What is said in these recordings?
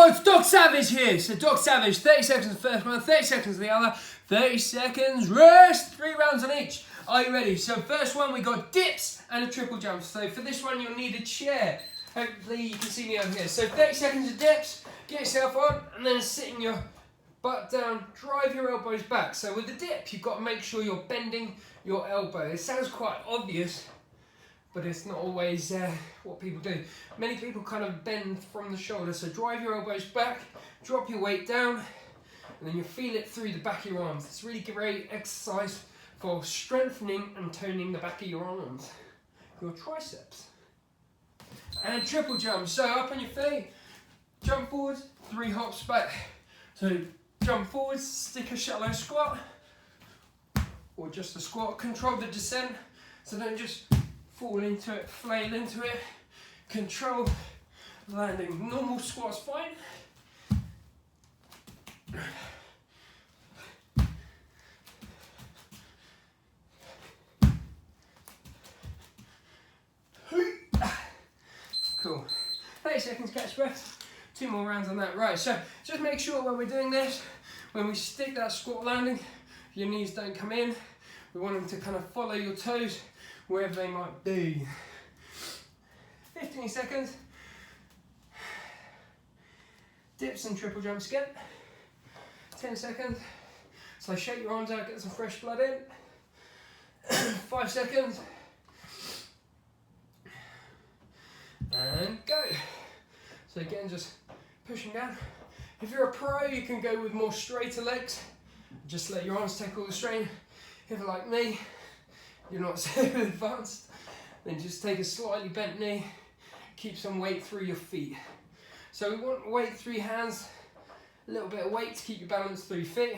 it's Doc Savage here. So Doc Savage, 30 seconds the first one, 30 seconds the other, 30 seconds rest, 3 rounds on each. Are you ready? So first one, we got dips and a triple jump. So for this one, you'll need a chair. Hopefully you can see me over here. So 30 seconds of dips, get yourself on, and then sitting your butt down, drive your elbows back. So with the dip, you've got to make sure you're bending your elbow. It sounds quite obvious, but it's not always what people do. Many people kind of bend from the shoulder, so drive your elbows back, drop your weight down, and then you feel it through the back of your arms. It's really great exercise for strengthening and toning the back of your arms, your triceps. And triple jump, so up on your feet, jump forwards, 3 hops back. So jump forwards, stick a shallow squat, or just a squat, control the descent, so don't just fall into it, flail into it, control landing. Normal squat's fine. Cool. 30 seconds, catch breath. 2 more rounds on that. Right, so just make sure when we're doing this, when we stick that squat landing, your knees don't come in. We want them to kind of follow your toes wherever they might be. 15 seconds. Dips and triple jumps again. 10 seconds. So shake your arms out, get some fresh blood in. 5 seconds. And go. So again, just pushing down. If you're a pro, you can go with more straighter legs. Just let your arms take all the strain. If you're like me, you're not so advanced, then just take a slightly bent knee, keep some weight through your feet. So we want weight through your hands, a little bit of weight to keep your balance through your feet.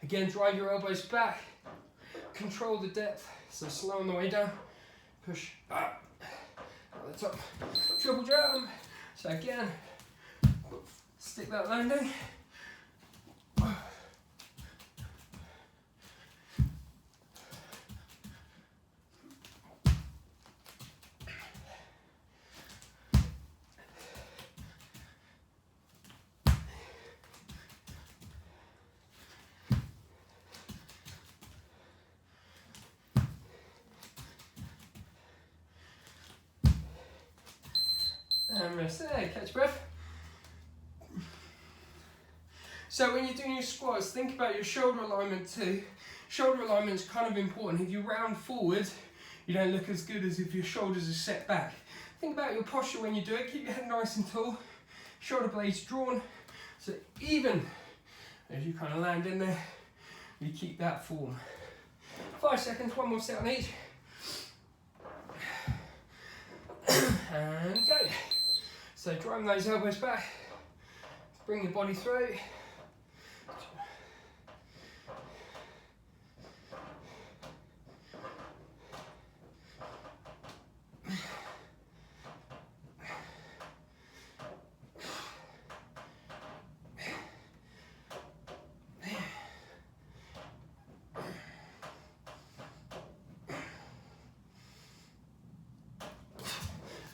Again, drive your elbows back, control the depth, so slow on the way down, push up, at the top, triple jump. So again, stick that landing. And rest there, catch breath. So when you're doing your squats, think about your shoulder alignment too. Shoulder alignment is kind of important. If you round forward, you don't look as good as if your shoulders are set back. Think about your posture when you do it. Keep your head nice and tall, shoulder blades drawn. So even as you kind of land in there, you keep that form. 5 seconds, 1 more set on each. And go. So drive those elbows back, bring your body through.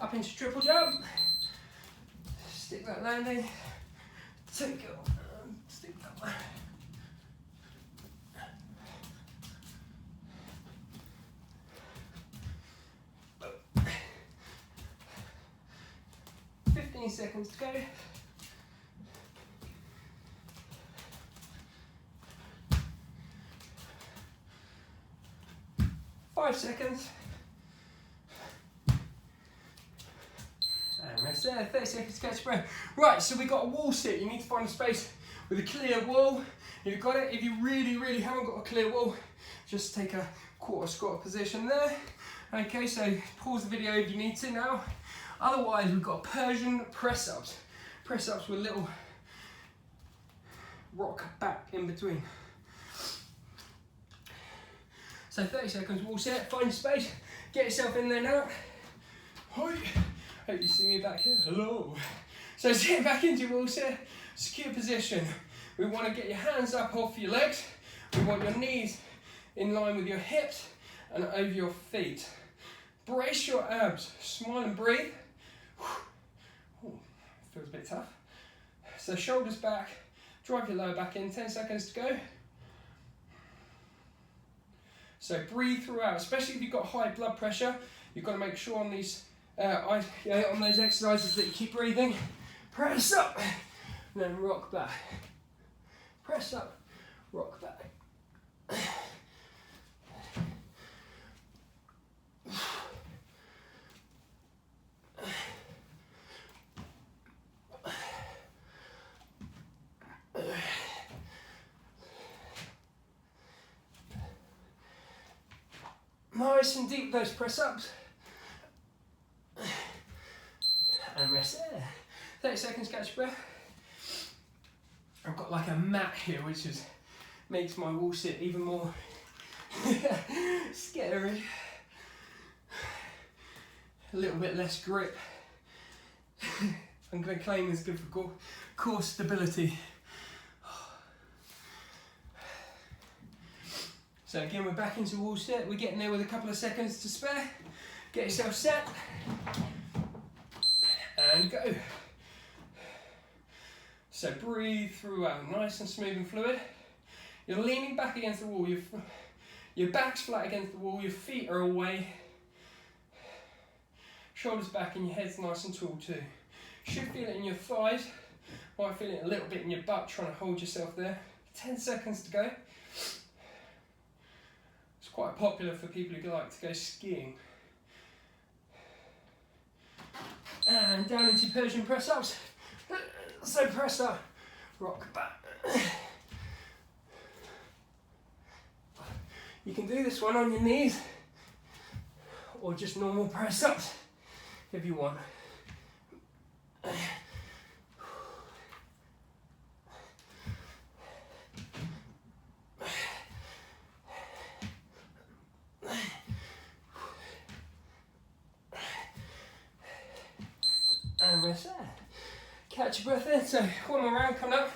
Up into triple jump. Stick that landing, take it on, stick that one. "15 seconds to go. "5 seconds. And rest there, 30 seconds to catch breath. Right, so we've got a wall sit. You need to find a space with a clear wall. If you've got it, if you really haven't got a clear wall, just take a quarter squat position there. Okay, so pause the video if you need to now. Otherwise, we've got Persian press-ups. Press-ups with little rock back in between. So 30 seconds wall sit, find your space, get yourself in there now. Hoi. Hope you see me back here. Hello. So sit back into your wall sit, secure position. We want to get your hands up off your legs. We want your knees in line with your hips and over your feet. Brace your abs, smile and breathe. Ooh, feels a bit tough. So shoulders back, drive your lower back in, 10 seconds to go. So breathe throughout, especially if you've got high blood pressure. You've got to make sure on these, on those exercises that you keep breathing. Press up, and then rock back. Press up, rock back. Nice and deep those press ups. And rest there. 30 seconds, catch your breath. I've got like a mat here which makes my wall sit even more scary. A little bit less grip. I'm going to claim this good for core stability. So again, we're back into wall sit. We're getting there with a couple of seconds to spare. Get yourself set. And go. So breathe throughout, nice and smooth and fluid. You're leaning back against the wall. Your back's flat against the wall. Your feet are away. Shoulders back and your head's nice and tall too. You should feel it in your thighs. Might feel it a little bit in your butt, trying to hold yourself there. 10 seconds to go. Quite popular for people who like to go skiing. And down into Persian press ups. So press up, rock back. You can do this one on your knees or just normal press ups if you want. And rest there. Catch your breath in. So one more round coming up.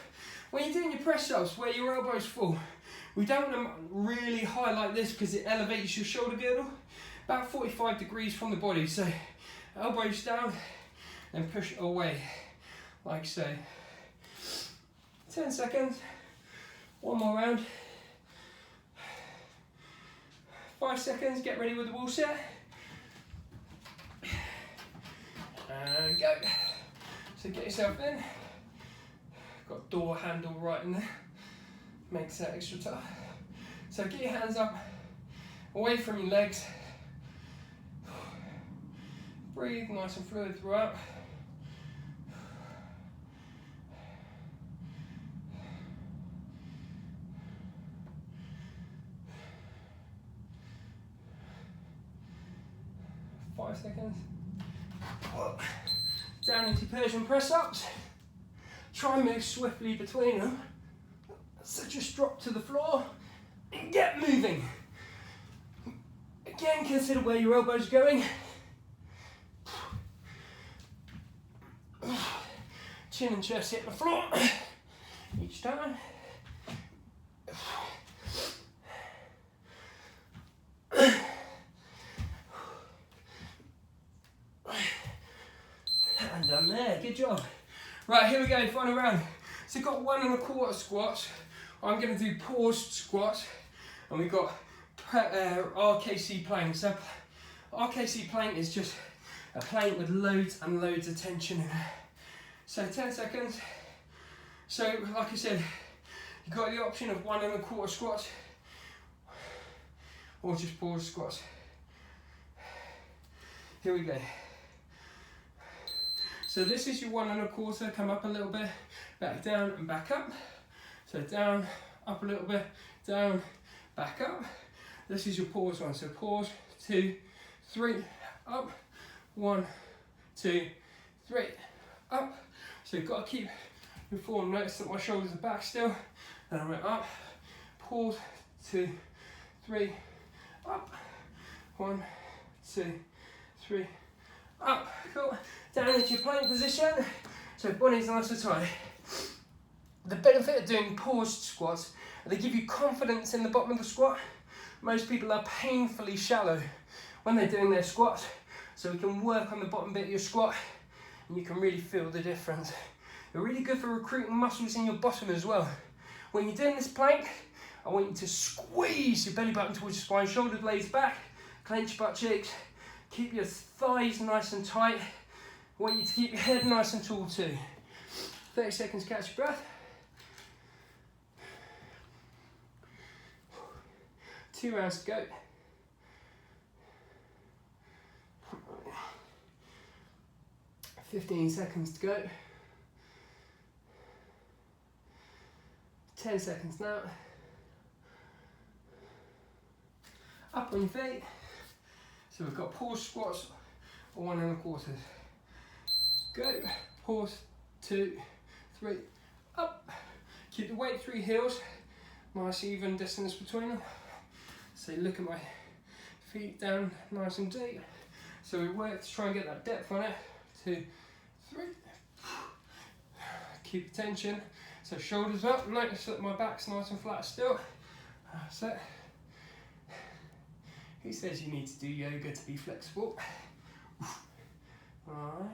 When you're doing your press ups where your elbows fall, we don't want to really highlight this because it elevates your shoulder girdle about 45 degrees from the body. So elbows down and push it away like so. 10 seconds. One more round. 5 seconds. Get ready with the wall sit. And go. So get yourself in. Got door handle right in there. Makes that extra tough. So get your hands up, away from your legs. Breathe nice and fluid throughout. Five seconds. Down into Persian press ups. Try and move swiftly between them. So just drop to the floor and get moving. Again, consider where your elbows are going. Chin and chest hit the floor each time. And done there, good job. Right, here we go, final round. So we've got 1 1/4 squats. I'm going to do paused squats, and we've got RKC plank. So RKC plank is just a plank with loads and loads of tension in it. So 10 seconds. So like I said, you've got the option of 1 1/4 squats or just paused squats. Here we go. So this is your 1 1/4, come up a little bit, back down and back up. So down, up a little bit, down, back up. This is your pause one, so pause, 2, 3, up, 1, 2, 3, up. So you've got to keep your form, notice that my shoulders are back still, and I went up, pause, 2, 3, up, 1, 2, 3, up, cool. Down into your plank position, so body's nice and tight. The benefit of doing paused squats, they give you confidence in the bottom of the squat. Most people are painfully shallow when they're doing their squats, so we can work on the bottom bit of your squat and you can really feel the difference They're really good for recruiting muscles in your bottom as well. When you're doing this plank, I want you to squeeze your belly button towards your spine, shoulder blades back, clench your butt cheeks, keep your thighs nice and tight. I want you to keep your head nice and tall too. 30 seconds, catch your breath. 2 rounds to go. 15 seconds to go. 10 seconds now. Up on your feet. So we've got pause squats or 1 1/4. Go. Pause. 2, 3. Up. Keep the weight through heels. Nice even distance between them. So look at my feet down nice and deep. So we work to try and get that depth on it. 2, 3. Keep the tension. So shoulders up, notice that my back's nice and flat still. That's it. Who says you need to do yoga to be flexible? Alright.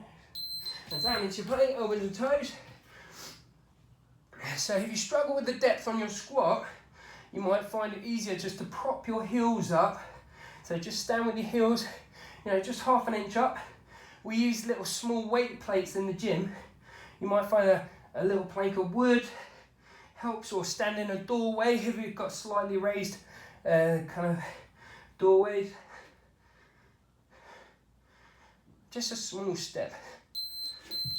And down into your plank, elbows and toes. So if you struggle with the depth on your squat, you might find it easier just to prop your heels up. So just stand with your heels, just 1/2 inch up. We use little small weight plates in the gym. You might find a little plank of wood helps, or stand in a doorway if you've got slightly raised kind of doorways. Just a small step.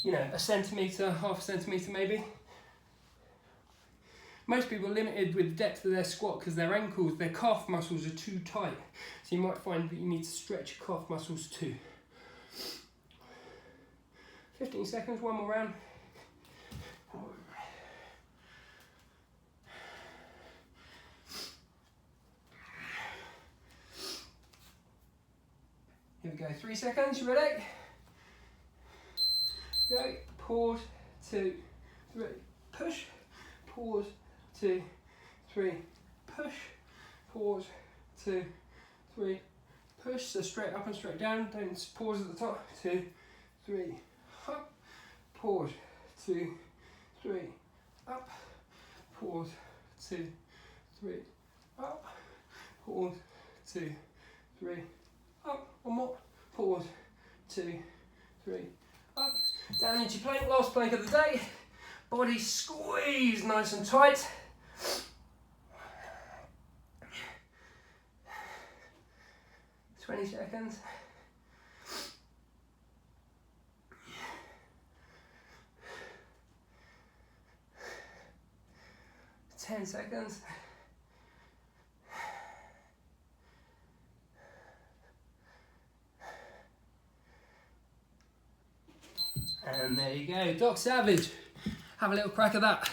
1 centimetre, 1/2 centimetre maybe. Most people are limited with the depth of their squat because their ankles, their calf muscles are too tight. So you might find that you need to stretch your calf muscles too. 15 seconds, 1 more round. Here we go, 3 seconds, you ready? Go, pause, 2, 3, push, pause, 2, 3, push, pause, 2, 3, push. So straight up and straight down, don't pause at the top. 2, 3, up, pause, 2, 3, up, pause, 2, 3, up, pause, 2, 3, up. One more, pause, 2, 3, up. Down into plank, last plank of the day. Body squeeze nice and tight. $20 seconds. 10 seconds. And there you go, Doc Savage. Have a little crack at that.